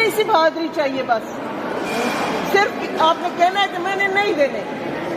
تھوڑی سی بہادری چاہیے بس. صرف آپ نے کہنا ہے کہ میں نے نہیں دینے.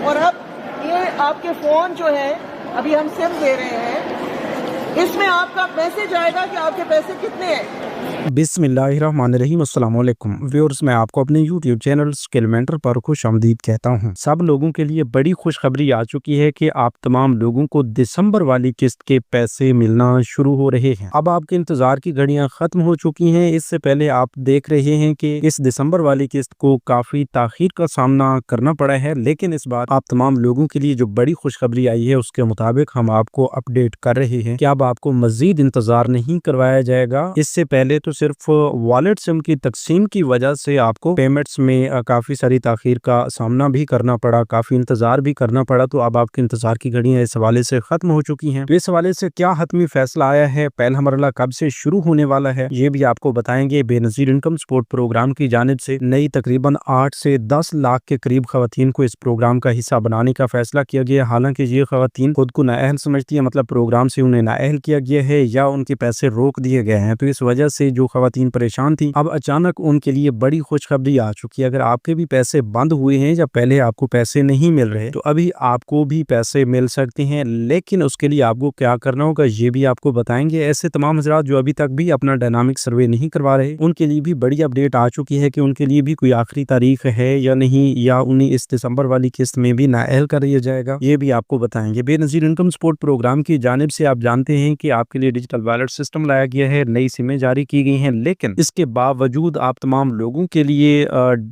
اور اب یہ آپ کے فون جو ہے ابھی ہم سم دے رہے ہیں, اس میں آپ کا میسج آئے گا کہ آپ کے پیسے کتنے ہیں. بسم اللہ الرحمن الرحیم. السلام علیکم ویورز, میں آپ کو اپنے یوٹیوب چینل اسکل مینٹر پر خوش آمدید کہتا ہوں. سب لوگوں کے لیے بڑی خوشخبری آ چکی ہے کہ آپ تمام لوگوں کو دسمبر والی قسط کے پیسے ملنا شروع ہو رہے ہیں. اب آپ کے انتظار کی گھڑیاں ختم ہو چکی ہیں. اس سے پہلے آپ دیکھ رہے ہیں کہ اس دسمبر والی قسط کو کافی تاخیر کا سامنا کرنا پڑا ہے, لیکن اس بار آپ تمام لوگوں کے لیے جو بڑی خوشخبری آئی ہے اس کے مطابق ہم آپ کو اپڈیٹ کر رہے ہیں کہ اب آپ کو مزید انتظار نہیں کروایا جائے گا. اس سے پہلے تو صرف والیٹ سم کی تقسیم کی وجہ سے آپ کو پیمنٹس میں کافی ساری تاخیر کا سامنا بھی کرنا پڑا, کافی انتظار بھی کرنا پڑا. تو اب آپ کے انتظار کی گھڑیاں اس حوالے سے ختم ہو چکی ہیں. تو اس حوالے سے کیا حتمی فیصلہ آیا ہے, پہلا مرحلہ کب سے شروع ہونے والا ہے, یہ بھی آپ کو بتائیں گے. بے نظیر انکم سپورٹ پروگرام کی جانب سے نئی تقریباً 8 سے 10 لاکھ کے قریب خواتین کو اس پروگرام کا حصہ بنانے کا فیصلہ کیا گیا. حالانکہ یہ خواتین خود کو نااہل سمجھتی ہیں, مطلب پروگرام سے انہیں نااہل کیا گیا ہے یا ان کے پیسے روک دیے گئے ہیں. تو اس وجہ سے جو خواتین پریشان تھی, اب اچانک ان کے لیے بڑی خوشخبری آ چکی ہے. اگر آپ کے بھی پیسے بند ہوئے ہیں یا پہلے آپ کو پیسے نہیں مل رہے, تو ابھی آپ کو بھی پیسے مل سکتے ہیں. لیکن اس کے لیے آپ کو کیا کرنا ہوگا یہ بھی آپ کو بتائیں گے. ایسے تمام حضرات جو ابھی تک بھی اپنا ڈائنامک سروے نہیں کروا رہے, ان کے لیے بھی بڑی اپڈیٹ آ چکی ہے کہ ان کے لیے بھی کوئی آخری تاریخ ہے یا نہیں, یا انہیں اس دسمبر والی قسط میں بھی نااہل کر دیا جائے گا, یہ بھی آپ کو بتائیں گے. بے نظیر انکم سپورٹ پروگرام کی جانب سے آپ جانتے ہیں کہ آپ کے لیے ڈیجیٹل والیٹ سسٹم لایا گیا ہے, نئی سمیں جاری کی گئی ہیں, لیکن اس کے باوجود آپ تمام لوگوں کے لیے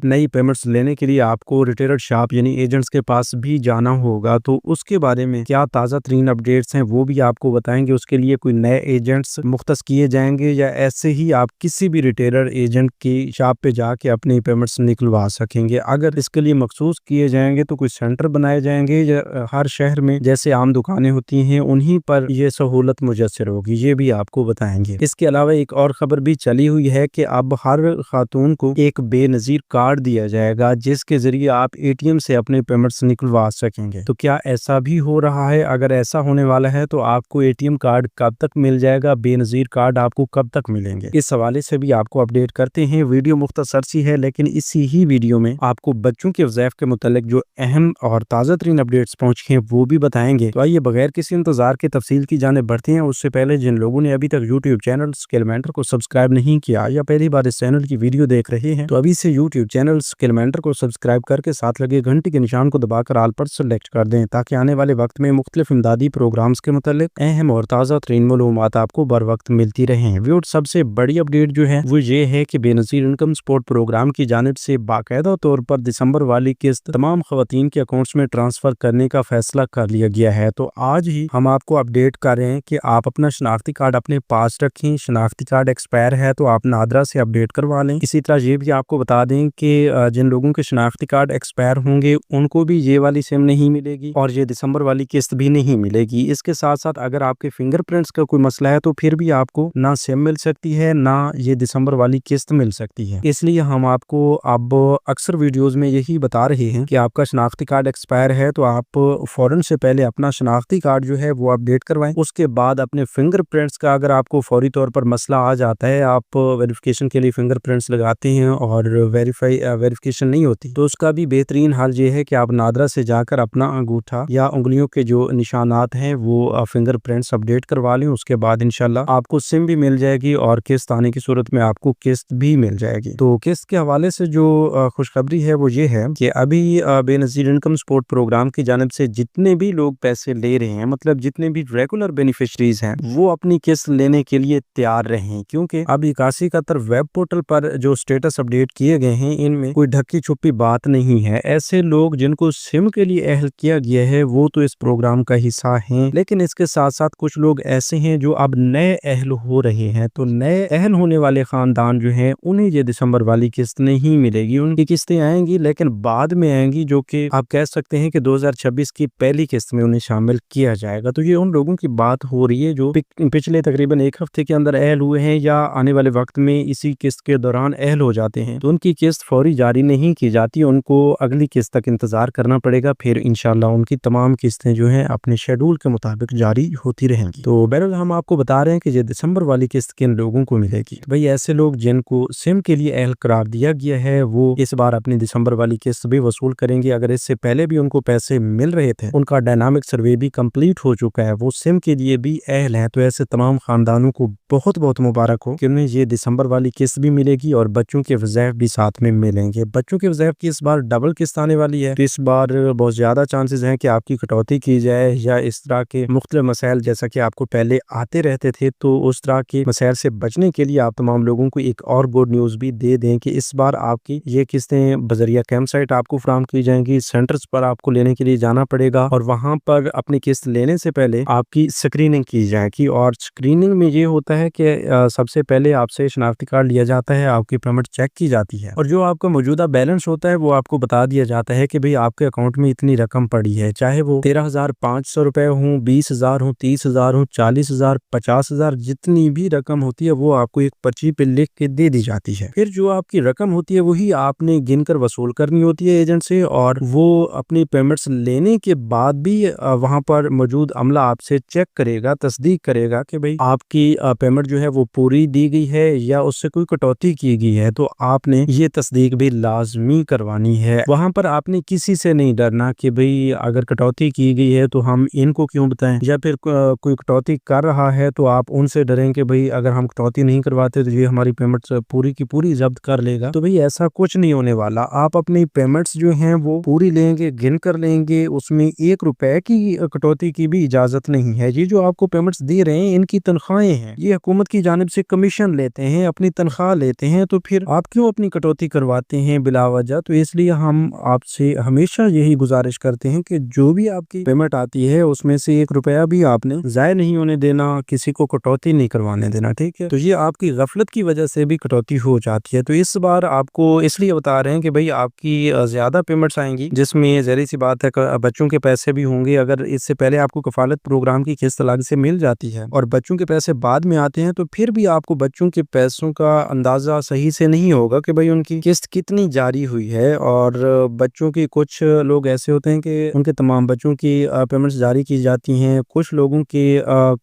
نئی پیمنٹس لینے کے لیے آپ کو ریٹیلر شاپ یعنی ایجنٹس کے پاس بھی جانا ہوگا. تو اس کے بارے میں کیا تازہ ترین اپڈیٹس ہیں وہ بھی آپ کو بتائیں گے. اس کے لیے کوئی نئے ایجنٹس مختص کیے جائیں گے یا ایسے ہی آپ کسی بھی ریٹیلر ایجنٹ کی شاپ پہ جا کے اپنی پیمنٹس نکلوا سکیں گے. اگر اس کے لیے مخصوص کیے جائیں گے تو کوئی سینٹر بنائے جائیں گے یا ہر شہر میں جیسے عام دکانیں ہوتی ہیں انہی پر یہ سہولت میسر ہوگی, یہ بھی آپ کو بتائیں گے. اس کے علاوہ ایک اور خبر بھی چلی ہوئی ہے کہ اب ہر خاتون کو ایک بے نظیر کارڈ دیا جائے گا جس کے ذریعے آپ اے ٹی ایم سے اپنے پیمنٹس نکلوا سکیں گے. تو کیا ایسا بھی ہو رہا ہے؟ اگر ایسا ہونے والا ہے تو آپ کو اے ٹی ایم کارڈ کب تک مل جائے گا, بے نظیر کارڈ آپ کو کب تک ملیں گے, اس حوالے سے بھی آپ کو اپڈیٹ کرتے ہیں. ویڈیو مختصر سی ہے لیکن اسی ہی ویڈیو میں آپ کو بچوں کے وظائف کے متعلق جو اہم اور تازہ ترین اپڈیٹس پہنچ ہیں وہ بھی بتائیں گے. تو آئیے بغیر کسی انتظار کے تفصیل کی جانب بڑھتے ہیں. اس سے پہلے جن لوگوں نے ابھی تک یوٹیوب چینل اسکل مینٹر کو سبسکرائب نہیں کیا یا پہلی بار اس چینل کی ویڈیو دیکھ رہے ہیں, تو ابھی سے یوٹیوب چینل اسکل مینٹر کو سبسکرائب کر کے ساتھ لگے گھنٹی کے نشان کو دبا کر آل پر سلیکٹ کر دیں تاکہ آنے والے وقت میں مختلف امدادی پروگرامز کے متعلق اہم اور تازہ ترین معلومات آپ کو بر وقت ملتی رہیں. ویور سب سے بڑی اپڈیٹ جو ہے وہ یہ ہے کہ بے نظیر انکم سپورٹ پروگرام کی جانب سے باقاعدہ طور پر دسمبر والی قسط تمام خواتین کے اکاؤنٹس میں ٹرانسفر کرنے کا فیصلہ کر لیا گیا ہے. تو آج ہی ہم آپ کو اپڈیٹ کر رہے ہیں کہ آپ اپنا شناختی کارڈ اپنے پاس رکھیں. شناختی کارڈ ایکسپائر ہے تو آپ نادرا سے اپڈیٹ کروا لیں. اسی طرح یہ بھی آپ کو بتا دیں کہ جن لوگوں کے شناختی کارڈ ایکسپائر ہوں گے ان کو بھی یہ والی سم نہیں ملے گی اور یہ دسمبر والی قسط بھی نہیں ملے گی. اس کے ساتھ ساتھ اگر آپ کے فنگر پرنٹس کا کوئی مسئلہ ہے تو پھر بھی آپ کو نہ سم مل سکتی ہے نہ یہ دسمبر والی قسط مل سکتی ہے. اس لیے ہم آپ کو اب اکثر ویڈیوز میں یہی بتا رہے ہیں کہ آپ کا شناختی کارڈ ایکسپائر ہے تو آپ فوراً سے پہلے اپنا شناختی کارڈ جو ہے وہ اپڈیٹ کروائیں. اس کے بعد اپنے فنگر پرنٹس کا اگر آپ کو فوری طور پر مسئلہ آ جاتا ہے, آپ ویریفیکیشن کے لیے فنگر پرنٹس لگاتے ہیں اور ویریفیکیشن نہیں ہوتی, تو اس کا بھی بہترین حل یہ ہے کہ آپ نادرا سے جا کر اپنا انگوٹھا یا انگلیوں کے جو نشانات ہیں وہ فنگر پرنٹس اپڈیٹ کروا لیں. اس کے بعد انشاءاللہ آپ کو سم بھی مل جائے گی اور قسط آنے کی صورت میں آپ کو قسط بھی مل جائے گی. تو قسط کے حوالے سے جو خوشخبری ہے وہ یہ ہے کہ ابھی بے نظیر انکم سپورٹ پروگرام کی جانب سے جتنے بھی لوگ پیسے لے رہے ہیں, مطلب جتنے بھی ریگولر بینیفیشریز ہیں, وہ اپنی قسط لینے کے لیے تیار رہیں, کیونکہ اب 8171 ویب پورٹل پر جو سٹیٹس اپڈیٹ کیے گئے ہیں ان میں کوئی ڈھکی چھپی بات نہیں ہے. ایسے لوگ جن کو سم کے لیے اہل کیا گیا ہے وہ تو اس پروگرام کا حصہ ہیں, لیکن اس کے ساتھ ساتھ کچھ لوگ ایسے ہیں جو اب نئے اہل ہو رہے ہیں. تو نئے اہل ہونے والے خاندان جو ہیں انہیں یہ دسمبر والی قسط نہیں ملے گی. ان کی قسطیں آئیں گی لیکن بعد میں آئیں گی, جو کہ آپ کہہ سکتے ہیں کہ 2026 کی پہلی قسط میں انہیں شامل کیا جائے گا. تو یہ ان لوگوں کی بات ہو رہی ہے جو پچھلے تقریباً ایک ہفتے کے اندر اہل ہوئے ہیں یا आने वाले वक्त में इसी किस्त के दौरान अहल हो जाते हैं तो उनकी किस्त फौरी जारी नहीं की जाती, उनको अगली किस्त तक इंतजार करना पड़ेगा। फिर इंशाल्लाह उनकी तमाम किस्तें जो हैं अपने शेड्यूल के मुताबिक जारी होती रहेंगी। तो बहरहाल हम आपको बता रहे हैं कि ये दिसंबर वाली किस्त किन लोगों को मिलेगी। भाई ऐसे लोग जिनको सिम के लिए अहल करार दिया गया है वो इस बार अपनी दिसंबर वाली किस्त भी वसूल करेंगे। अगर इससे पहले भी उनको पैसे मिल रहे थे, उनका डायनामिक सर्वे भी कंप्लीट हो चुका है, वो सिम के लिए भी अहल है, तो ऐसे तमाम खानदानों को बहुत बहुत मुबारक हो कि उन्हें ये दिसंबर वाली किस्त भी मिलेगी और बच्चों के वज़ाइफ भी साथ में मिलेंगे। बच्चों के वज़ाइफ की इस बार डबल किस्त आने वाली है, तो इस बार बहुत ज़्यादा चांसेस हैं कि आपकी कटौती की जाए या इस तरह के मुख्तलिफ मसाइल जैसा कि आपको पहले आते रहते थे, तो उस तरह के मसाइल से बचने के लिए आप तमाम लोगों को एक और गुड न्यूज़ भी दे दें कि इस बार आपकी ये किस्तें बजरिया कैंप साइट आपको फराहम की जाएंगी। सेंटर्स पर आपको लेने के लिए जाना पड़ेगा और वहाँ पर अपनी किस्त लेने से पहले आपकी स्क्रीनिंग की जाएगी। और स्क्रीनिंग में ये होता है कि सबसे पहले आपसे शनाख्ती कार्ड लिया जाता है, आपकी पेमेंट चेक की जाती है और जो आपका मौजूदा बैलेंस होता है वो आपको बता दिया जाता है कि भाई आपके अकाउंट में इतनी रकम पड़ी है, चाहे वो 13,500 रुपए हो, 20,000 हो, 30,000 हो, 40,000, 50,000, जितनी भी रकम होती है वो आपको एक पर्ची पे लिख के दे दी जाती है। फिर जो आपकी रकम होती है वही आपने गिनकर वसूल करनी होती है एजेंट से, और वो अपनी पेमेंट्स लेने के बाद भी वहां पर मौजूद अमला आपसे चेक करेगा, तस्दीक करेगा कि भाई आपकी पेमेंट जो है वो पूरी दी गई है या उससे कोई कटौती की गई है। तो आपने ये तस्दीक भी लाजमी करवानी है। वहां पर आपने किसी से नहीं डरना कि भाई अगर कटौती की गई है तो हम इनको क्यों बताएं, या फिर कोई कटौती कर रहा है तो आप उनसे डरें कि भाई अगर हम कटौती नहीं करवाते तो ये हमारी पेमेंट्स पूरी की पूरी जब्त कर लेगा। तो भाई ऐसा कुछ नहीं होने वाला। आप अपनी पेमेंट्स जो हैं वो पूरी लेंगे, गिन कर लेंगे, उसमें 1 रुपए की कटौती की भी इजाजत नहीं है। ये जो आपको पेमेंट्स दे रहे हैं इनकी तनख्वाहें हैं, ये हुकूमत की जानिब से कमीशन लेते हैं, अपनी तनख्वाह लेते हैं, तो फिर आप क्यों अपनी कटौती करवाते हैं बिला वजह। तो इसलिए हम आपसे हमेशा यही गुजारिश करते हैं कि जो भी आपकी पेमेंट आती है उसमें से 1 रुपया भी आपने जाया नहीं होने देना, किसी को कटौती नहीं करवाने देना, ठीक है। तो ये आपकी गफलत की वजह से भी कटौती हो जाती है। तो इस बार आपको इसलिए बता रहे हैं कि भाई आपकी ज्यादा पेमेंट्स आएंगी, जिसमें ज़ाहिर सी बात है बच्चों के पैसे भी होंगे। अगर इससे पहले आपको कफालत प्रोग्राम की किस्त अलग से मिल जाती है और बच्चों के पैसे बाद में आते हैं, तो फिर भी आपको बच्चों के पैसों का अंदाजा सही से नहीं होगा कि भाई उनकी किस्त कितनी जारी हुई है। और बच्चों की कुछ लोग ऐसे होते हैं कि उनके तमाम बच्चों की पेमेंट्स जारी की जाती हैं, कुछ लोगों की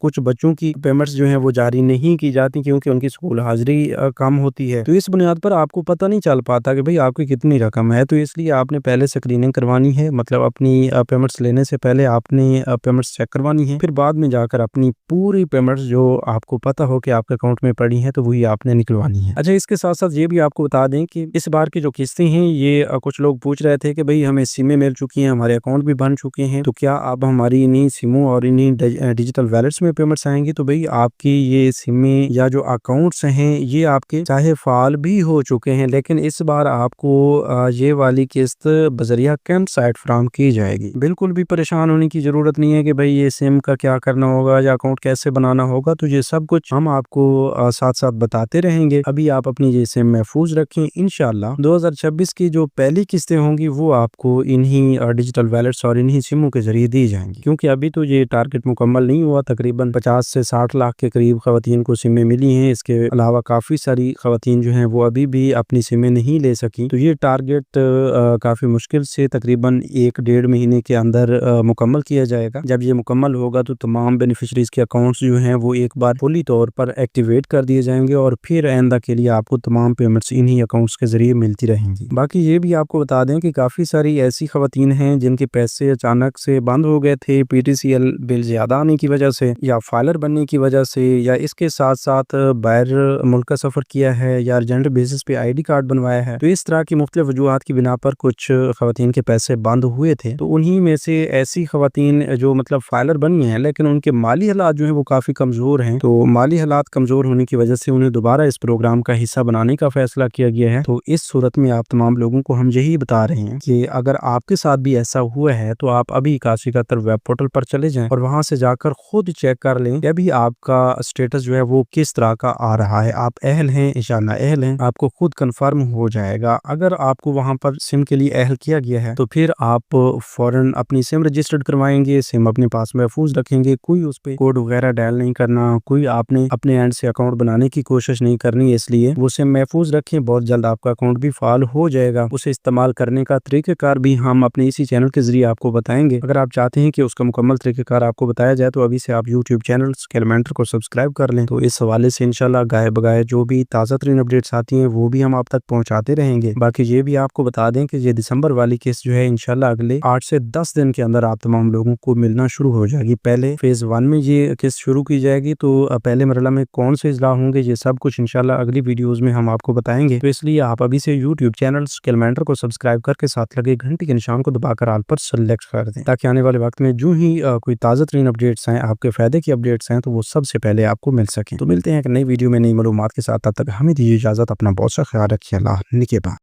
कुछ बच्चों की पेमेंट्स जो हैं वो जारी नहीं की जाती क्योंकि उनकी स्कूल हाजिरी कम होती है। तो इस बुनियाद पर आपको पता नहीं चल पाता कि भाई आपकी कितनी रकम है। तो इसलिए आपने पहले स्क्रीनिंग करवानी है, मतलब अपनी पेमेंट्स लेने से पहले आपने पेमेंट्स चेक करवानी है, फिर बाद में जाकर अपनी पूरी पेमेंट्स जो आपको पता हो कि आपके अकाउंट में पड़ी हैं तो वही आपने निकलवानी है। अच्छा, इसके साथ साथ ये भी आपको बता दें कि इस बार की जो किस्तें हैं ये कुछ लोग पूछ रहे थे कि भाई हमें सिमें मिल चुकी हैं, हमारे अकाउंट भी बन चुके हैं, तो क्या अब हमारी इन्हीं सिमों और इन्हीं डिजिटल वैलेट्स में पेमेंट्स आएंगी। तो भाई आपकी ये सिमें या जो अकाउंट्स हैं ये आपके चाहे फाल भी हो चुके हैं, लेकिन इस बार आपको ये वाली किस्त बजरिया कैंप साइट फराहम की जाएगी। बिल्कुल भी परेशान होने की जरूरत नहीं है कि भाई ये सिम का क्या करना होगा या अकाउंट कैसे बनाना होगा। तो ये सब कुछ हम आपको साथ साथ बताते रहेंगे। अभी आप अपनी ये सिम महफूज रखें। इंशाल्लाह 2026 की जो पहली किस्तें होंगी वो आपको इन्हीं डिजिटल वैलेट्स और इन्हीं सिमों के जरिए दी जाएंगी, क्योंकि अभी तो ये टारगेट मुकम्मल नहीं हुआ। तकरीबन 50 से 60 लाख के करीब खवातीन को सिमें मिली हैं। इसके अलावा काफी सारी खवातीन जो हैं वो अभी भी अपनी सिमें नहीं ले सकी। तो ये टारगेट काफी मुश्किल से तकरीबन 1-1.5 महीने के अंदर मुकम्मल किया जाएगा। जब ये मुकम्मल होगा तो तमाम बेनिफिशरीज के अकाउंट्स जो हैं वो एक बार फुली तौर पर एक्टिवेट कर दिए जाएंगे और फिर आइंदा के लिए आपको तमाम पेमेंट्स इन्हीं अकाउंट्स के जरिए मिलती रहेंगी। बाकी ये भी आपको बता दें कि काफी सारी ऐसी खवातीन हैं जिनके पैसे अचानक से बंद हो गए थे, PTCL बिल ज्यादा आने की वजह से या फाइलर बनने की वजह से, या इसके साथ साथ बाहर मुल्क का सफर किया है या अर्जेंट बेसिस पे ID कार्ड बनवाया है। तो इस तरह की मुख्तलिफ वजूहात की बिना पर कुछ खवातीन के पैसे बंद हुए थे। तो उन्हीं में से ऐसी खवातीन जो मतलब फाइलर बनी हैं लेकिन उनके माली हालात जो है वो काफी कमजोर हैं, तो माली हालात कमजोर होने की वजह से उन्हें दोबारा इस प्रोग्राम का हिस्सा बनाने का फैसला किया गया है। तो इस सूरत में आप तमाम लोगों को हम यही बता रहे हैं कि अगर आपके साथ भी ऐसा हुआ है तो आप अभी काशी कतर वेब पोर्टल पर चले जाएं और वहां से जाकर खुद चेक कर लें कि अभी आपका स्टेटस जो है वो किस तरह का आ रहा है। आप अहल हैं, इंशाल्लाह अहल हैं, आपको खुद कंफर्म हो जाएगा। अगर आपको वहां पर सिम के लिए अहल किया गया है तो फिर आप फौरन अपनी सिम रजिस्टर्ड करवाएंगे, सिम अपने पास महफूज रखेंगे, कोई उस पर कोड वगैरह डायल नहीं करना, कोई आपने अपने एंड से अकाउंट बनाने की कोशिश नहीं करनी है, इसलिए वो सिम महफूज रखें। बहुत जल्द आपका अकाउंट भी फाल हो जाएगा। उसे इस्तेमाल करने का तरीक़ाकार भी हम अपने इसी चैनल के जरिए आपको बताएंगे। अगर आप चाहते हैं कि उसका मुकम्मल तरीक़ाकार आपको बताया जाए तो अभी से आप यूट्यूब चैनल स्किल मेंटर को सब्सक्राइब कर लें। तो इस हवाले से इंशाल्लाह गाय बगाए जो भी ताज़ा तरीन अपडेट्स आती हैं वो भी हम आप तक पहुंचाते रहेंगे। बाकी ये भी आपको बता दें कि ये दिसंबर वाली किस्त जो है इंशाल्लाह अगले 8 से 10 दिन के अंदर आप तमाम लोगों को मिलना शुरू हो जाएगी। पहले फेज़ 1 में ये किस्त शुरू की जाएगी, तो पहले मरहला में कौन से इजला होंगे ये सब कुछ इंशाल्लाह अगली वीडियोस में हम आपको बताएंगे। तो इसलिए आप अभी से यूट्यूब चैनल स्किल मेंटर को सब्सक्राइब करके साथ लगे घंटी के निशान को दबाकर ऑल पर सेलेक्ट कर दें, ताकि आने वाले वक्त में जो ही कोई ताज़ा तरीन अपडेट्स हैं, आपके फायदे की अपडेट्स हैं, तो वो सबसे पहले आपको मिल सकें। तो मिलते हैं एक नई वीडियो में नई मालूमात के साथ। तब तक हमें दीजिए इजाज़त। अपना बहुत सा ख्याल रखिए। अल्लाह निगहबान।